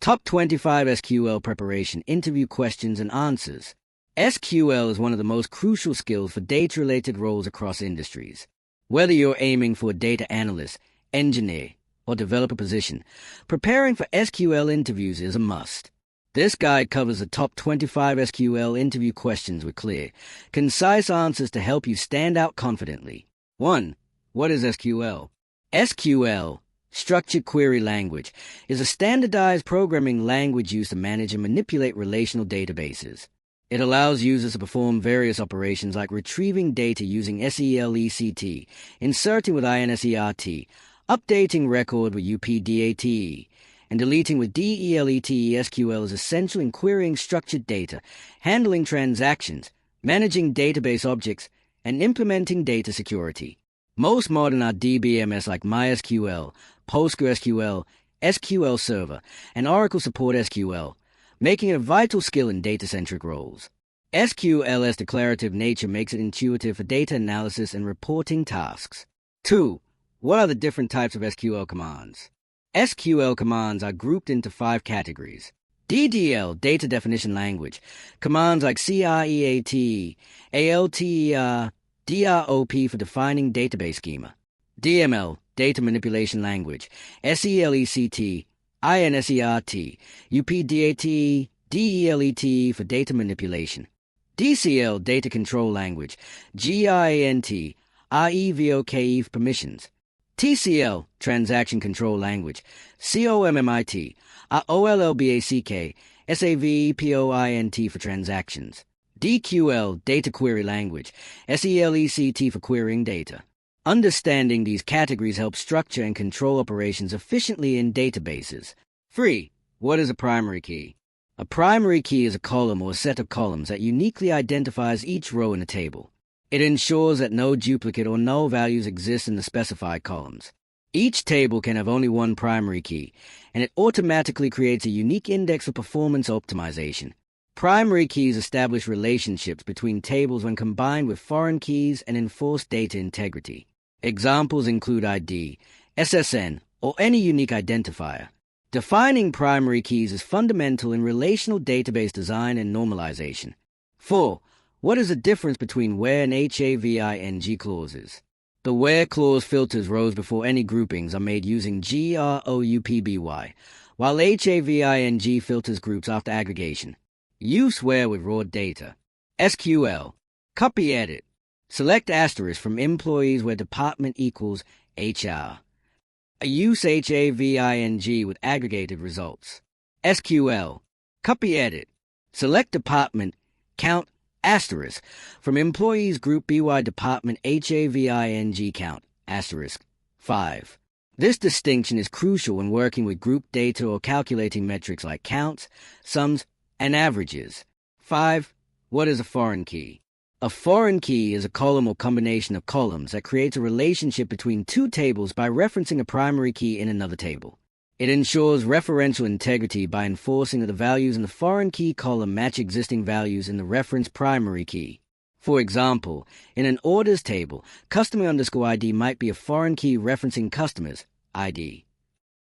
Top 25 SQL Preparation Interview Questions and Answers. SQL is one of the most crucial skills for data-related roles across industries. Whether you're aiming for a data analyst, engineer, or developer position, preparing for SQL interviews is a must. This guide covers the top 25 SQL interview questions with clear, concise answers to help you stand out confidently. 1. What is SQL? SQL, Structured Query Language, is a standardized programming language used to manage and manipulate relational databases. It allows users to perform various operations like retrieving data using SELECT, inserting with INSERT, updating record with UPDATE, and deleting with DELETE. SQL is essential in querying structured data, handling transactions, managing database objects, and implementing data security. Most modern DBMS like MySQL, PostgreSQL, SQL Server, and Oracle support SQL, making it a vital skill in data-centric roles. SQL's declarative nature makes it intuitive for data analysis and reporting tasks. 2. What are the different types of SQL commands? SQL commands are grouped into 5 categories. DDL, Data Definition Language, commands like CREAT, ALTER, DROP for defining database schema. DML, Data Manipulation Language, SELECT, INSERT, UPDATE, DELETE for data manipulation. DCL, Data Control Language, GINT, REVOKE for permissions. TCL, Transaction Control Language, COMMIT, OLLBACK, SAVEPOINT for transactions. DQL, Data Query Language, SELECT for querying data. Understanding these categories helps structure and control operations efficiently in databases. 3. What is a primary key? A primary key is a column or a set of columns that uniquely identifies each row in a table. It ensures that no duplicate or null values exist in the specified columns. Each table can have only one primary key, and it automatically creates a unique index for performance optimization. Primary keys establish relationships between tables when combined with foreign keys and enforce data integrity. Examples include ID, SSN, or any unique identifier. Defining primary keys is fundamental in relational database design and normalization. 4. What is the difference between where and HAVING clauses? The where clause filters rows before any groupings are made using GROUPBY, while HAVING filters groups after aggregation. Use where with raw data. SQL. Copy edit. Select asterisk from employees where department equals HR. Use HAVING with aggregated results. SQL. Copy edit. Select department, count, asterisk, from employees group BY department HAVING count, asterisk, 5. This distinction is crucial when working with group data or calculating metrics like counts, sums, and averages. 5. What is a foreign key? A foreign key is a column or combination of columns that creates a relationship between two tables by referencing a primary key in another table. It ensures referential integrity by enforcing that the values in the foreign key column match existing values in the reference primary key. For example, in an orders table, customer_ID might be a foreign key referencing customers' ID.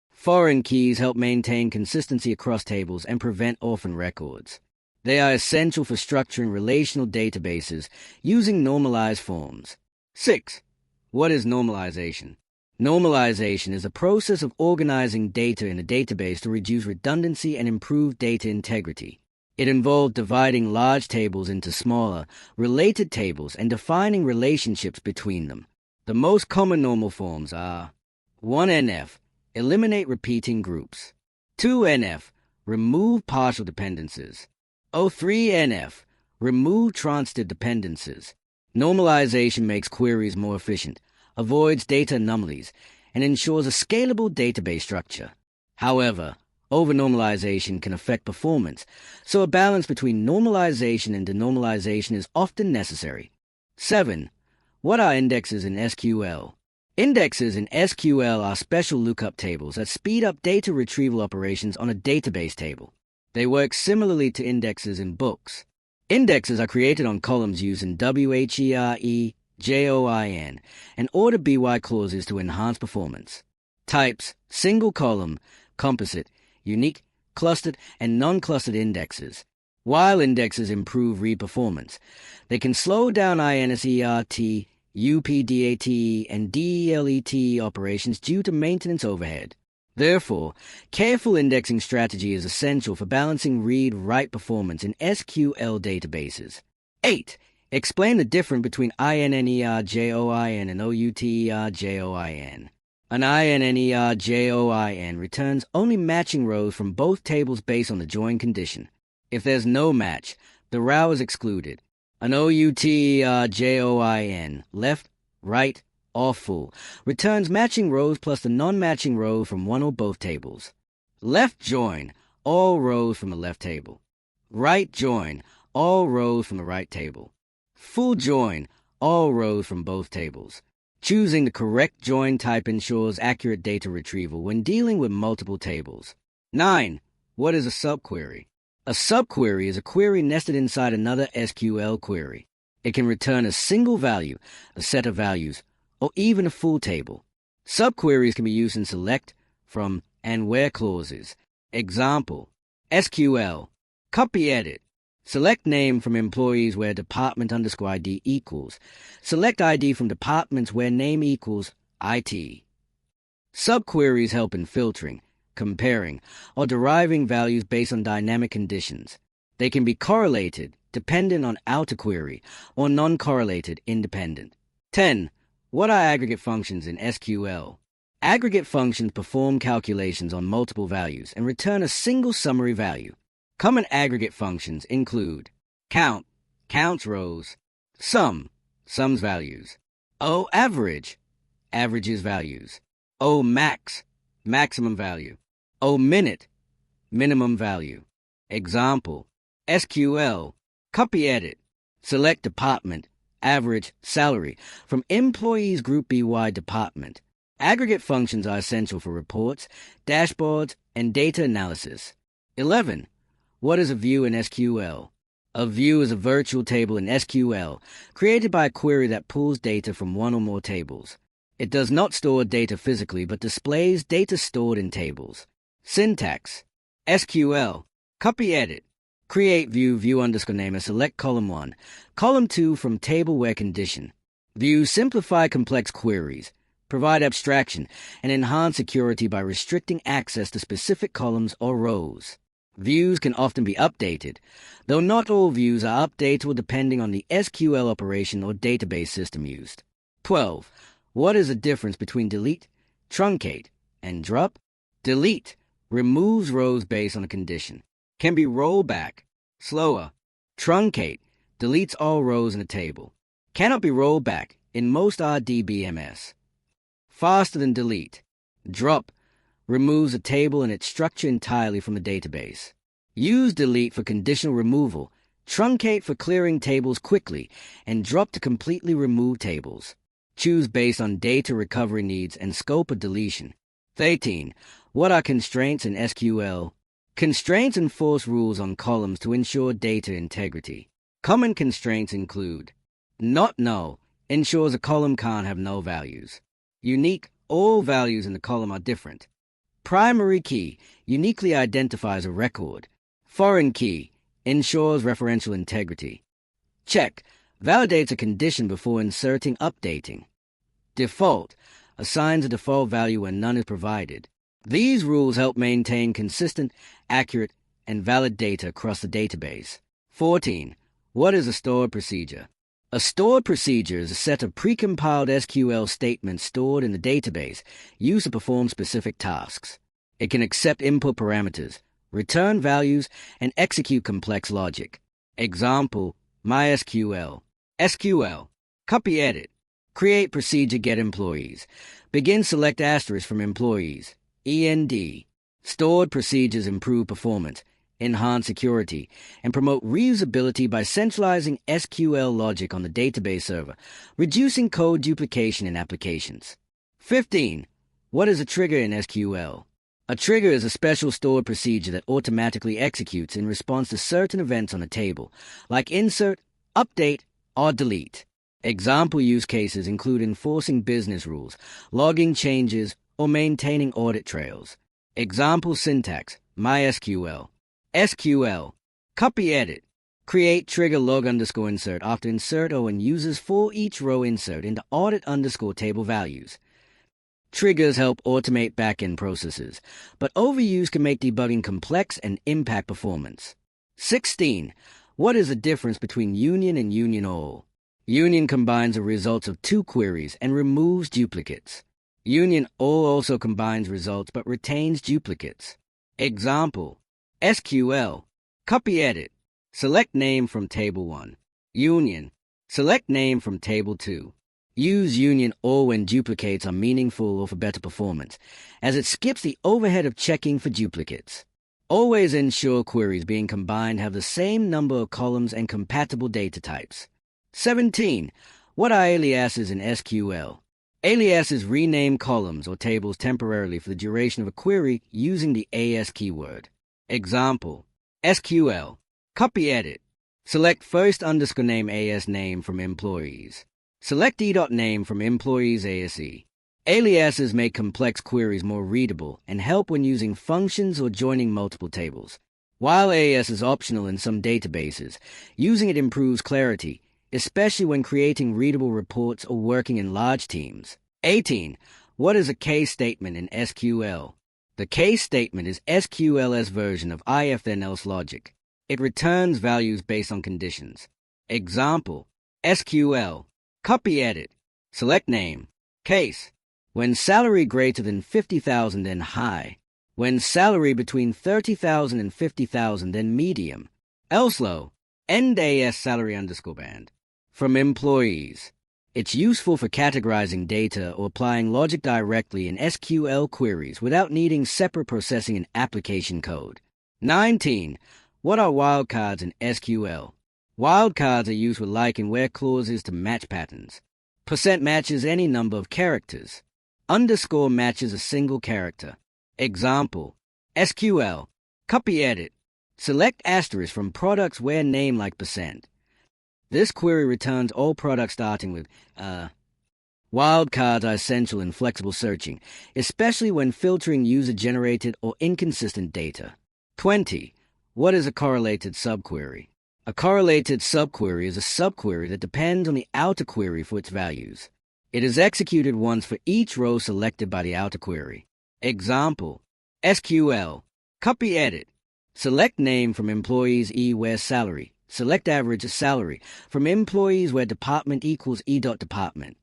Foreign keys help maintain consistency across tables and prevent orphan records. They are essential for structuring relational databases using normalized forms. 6. What is normalization? Normalization is a process of organizing data in a database to reduce redundancy and improve data integrity. It involves dividing large tables into smaller, related tables and defining relationships between them. The most common normal forms are 1NF, eliminate repeating groups. 2NF, remove partial dependencies. 3NF, remove transitive dependencies. Normalization makes queries more efficient, avoids data anomalies, and ensures a scalable database structure. However, over-normalization can affect performance, so a balance between normalization and denormalization is often necessary. 7. What are indexes in SQL? Indexes in SQL are special lookup tables that speed up data retrieval operations on a database table. They work similarly to indexes in books. Indexes are created on columns using WHERE, JOIN, and order BY clauses to enhance performance. Types: single column, composite, unique, clustered, and non-clustered indexes. While indexes improve read performance, they can slow down INSERT, UPDAT, and DELET operations due to maintenance overhead. Therefore, careful indexing strategy is essential for balancing read-write performance in SQL databases. 8. Explain the difference between INNERJOIN and OUTERJOIN. An INNERJOIN returns only matching rows from both tables based on the join condition. If there's no match, the row is excluded. An OUTERJOIN, left, right, or full, returns matching rows plus the non-matching row from one or both tables. Left join, all rows from the left table. Right join, all rows from the right table. Full join, all rows from both tables. Choosing the correct join type ensures accurate data retrieval when dealing with multiple tables. 9. What is a subquery? A subquery is a query nested inside another SQL query. It can return a single value, a set of values, or even a full table. Subqueries can be used in select, from, and where clauses. Example, SQL, copy edit. Select name from employees where department_ID equals. Select ID from departments where name equals IT. Subqueries help in filtering, comparing, or deriving values based on dynamic conditions. They can be correlated, dependent on outer query, or non-correlated, independent. 10. What are aggregate functions in SQL? Aggregate functions perform calculations on multiple values and return a single summary value. Common aggregate functions include count, counts rows, sum, sums values, average, averages values, max, maximum value, minute, minimum value. Example, SQL, copy edit, select department, average, salary, from employees group BY department. Aggregate functions are essential for reports, dashboards, and data analysis. 11. What is a view in SQL? A view is a virtual table in SQL created by a query that pulls data from one or more tables. It does not store data physically but displays data stored in tables. Syntax: SQL, copy edit, create view_name and select column 1, column 2 from table where condition. Views simplify complex queries, provide abstraction, and enhance security by restricting access to specific columns or rows. Views can often be updated, though not all views are updatable depending on the SQL operation or database system used. 12. What is the difference between delete, truncate, and drop? Delete removes rows based on a condition, can be rolled back, slower. Truncate deletes all rows in a table, cannot be rolled back in most RDBMS. Faster than delete. Drop removes a table and its structure entirely from the database. Use delete for conditional removal, truncate for clearing tables quickly, and drop to completely remove tables. Choose based on data recovery needs and scope of deletion. 13. What are constraints in SQL? Constraints enforce rules on columns to ensure data integrity. Common constraints include: not null ensures a column can't have null values. Unique, all values in the column are different. Primary key uniquely identifies a record. Foreign key ensures referential integrity. Check validates a condition before inserting updating. Default assigns a default value when none is provided. These rules help maintain consistent, accurate, and valid data across the database. 14. What is a stored procedure? A stored procedure is a set of precompiled SQL statements stored in the database used to perform specific tasks. It can accept input parameters, return values, and execute complex logic. Example, MySQL. SQL. Copy edit. Create procedure get employees. Begin select asterisk from employees. END. Stored procedures improve performance, enhance security, and promote reusability by centralizing SQL logic on the database server, reducing code duplication in applications. 15. What is a trigger in SQL? A trigger is a special stored procedure that automatically executes in response to certain events on a table, like insert, update, or delete. Example use cases include enforcing business rules, logging changes, or maintaining audit trails. Example syntax: MySQL. SQL. Copy edit. Create trigger log underscore insert after insert O and uses for each row insert into audit underscore table values. Triggers help automate backend processes, but overuse can make debugging complex and impact performance. 16. What is the difference between union and union all? Union combines the results of two queries and removes duplicates. Union all also combines results but retains duplicates. Example: SQL. Copy edit. Select name from table 1. Union. Select name from table 2. Use union all when duplicates are meaningful or for better performance, as it skips the overhead of checking for duplicates. Always ensure queries being combined have the same number of columns and compatible data types. 17. What are aliases in SQL? Aliases rename columns or tables temporarily for the duration of a query using the AS keyword. Example: SQL. Copy edit. Select first underscore name AS name from employees. Select e.name from employees ASE. Aliases make complex queries more readable and help when using functions or joining multiple tables. While AS is optional in some databases, using it improves clarity, especially when creating readable reports or working in large teams. 18. What is a case statement in SQL? The case statement is SQL's version of if then else logic. It returns values based on conditions. Example: SQL. Copy edit. Select name. Case: when salary greater than 50,000, then high. When salary between 30,000 and 50,000, then medium. Else low. End AS salary underscore band. From employees. It's useful for categorizing data or applying logic directly in SQL queries without needing separate processing and application code. 19. What are wildcards in SQL? Wildcards are used with like and where clauses to match patterns. Percent matches any number of characters. Underscore matches a single character. Example: SQL. Copy edit. Select asterisk from products where name like percent. This query returns all products starting with Wildcards are essential in flexible searching, especially when filtering user-generated or inconsistent data. 20. What is a correlated subquery? A correlated subquery is a subquery that depends on the outer query for its values. It is executed once for each row selected by the outer query. Example: SQL. Copy edit. Select name from employees E where salary. Select average as salary from employees where department equals E.department.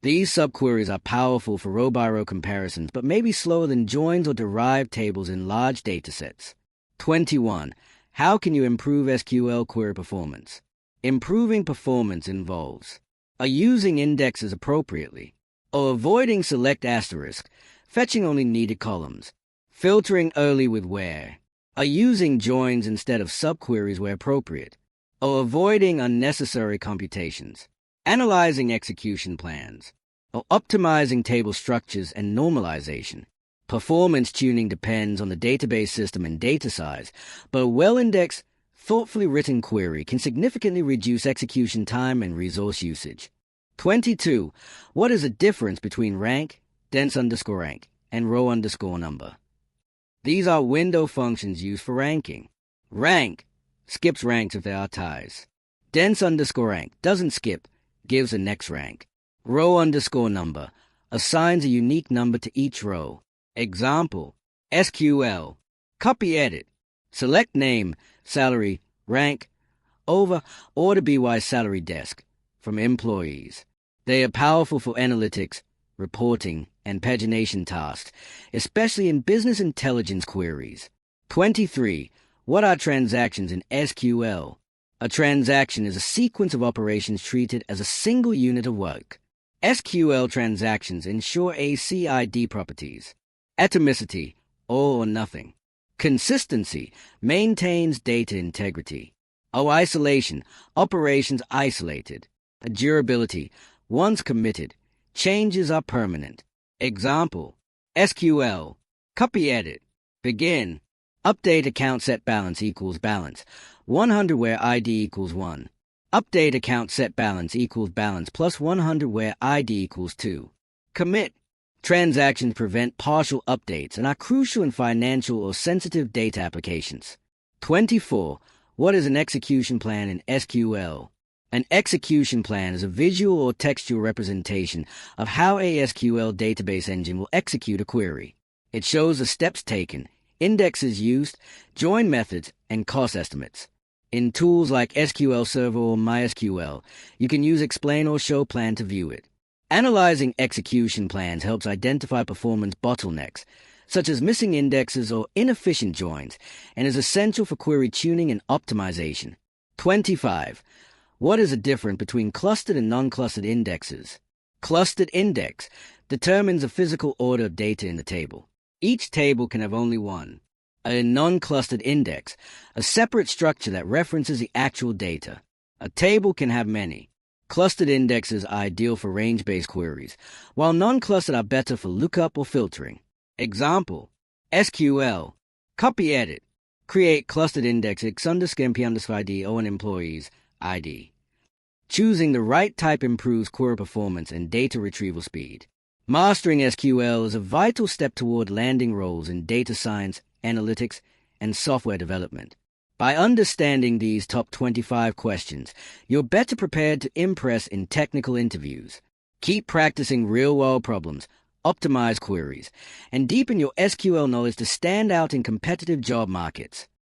These subqueries are powerful for row-by-row comparisons, but may be slower than joins or derived tables in large datasets. 21. How can you improve SQL query performance? Improving performance involves using indexes appropriately, or avoiding select asterisk, fetching only needed columns, filtering early with where, using joins instead of subqueries where appropriate, or avoiding unnecessary computations, analyzing execution plans, or optimizing table structures and normalization. Performance tuning depends on the database system and data size, but a well-indexed, thoughtfully written query can significantly reduce execution time and resource usage. 22. What is the difference between rank, dense underscore rank, and row underscore number? These are window functions used for ranking. Rank skips ranks if there are ties. Dense underscore rank doesn't skip, gives the next rank. Row underscore number assigns a unique number to each row. Example: SQL. Copy edit. Select name, salary, rank, over order by salary desk from employees. They are powerful for analytics, reporting, and pagination tasks, especially in business intelligence queries. 23. What are transactions in SQL? A transaction is a sequence of operations treated as a single unit of work. SQL transactions ensure ACID properties. Atomicity, all or nothing. Consistency maintains data integrity. Isolation, operations isolated. Durability, once committed, changes are permanent. Example: SQL. Copy edit. Begin. Update account set balance equals balance. 100 where ID equals 1. Update account set balance equals balance plus 100 where ID equals 2. Commit. Transactions prevent partial updates and are crucial in financial or sensitive data applications. 24. What is an execution plan in SQL? An execution plan is a visual or textual representation of how a SQL database engine will execute a query. It shows the steps taken, indexes used, join methods, and cost estimates. In tools like SQL Server or MySQL, you can use Explain or Show Plan to view it. Analyzing execution plans helps identify performance bottlenecks, such as missing indexes or inefficient joins, and is essential for query tuning and optimization. 25. What is the difference between clustered and non-clustered indexes? Clustered index determines the physical order of data in the table. Each table can have only one. A non-clustered index, a separate structure that references the actual data. A table can have many. Clustered indexes are ideal for range-based queries, while non-clustered are better for lookup or filtering. Example: SQL. Copy edit. Create clustered index x_p_id o employees ID. Choosing the right type improves query performance and data retrieval speed. Mastering SQL is a vital step toward landing roles in data science, analytics, and software development. By understanding these top 25 questions, you're better prepared to impress in technical interviews. Keep practicing real-world problems, optimize queries, and deepen your SQL knowledge to stand out in competitive job markets.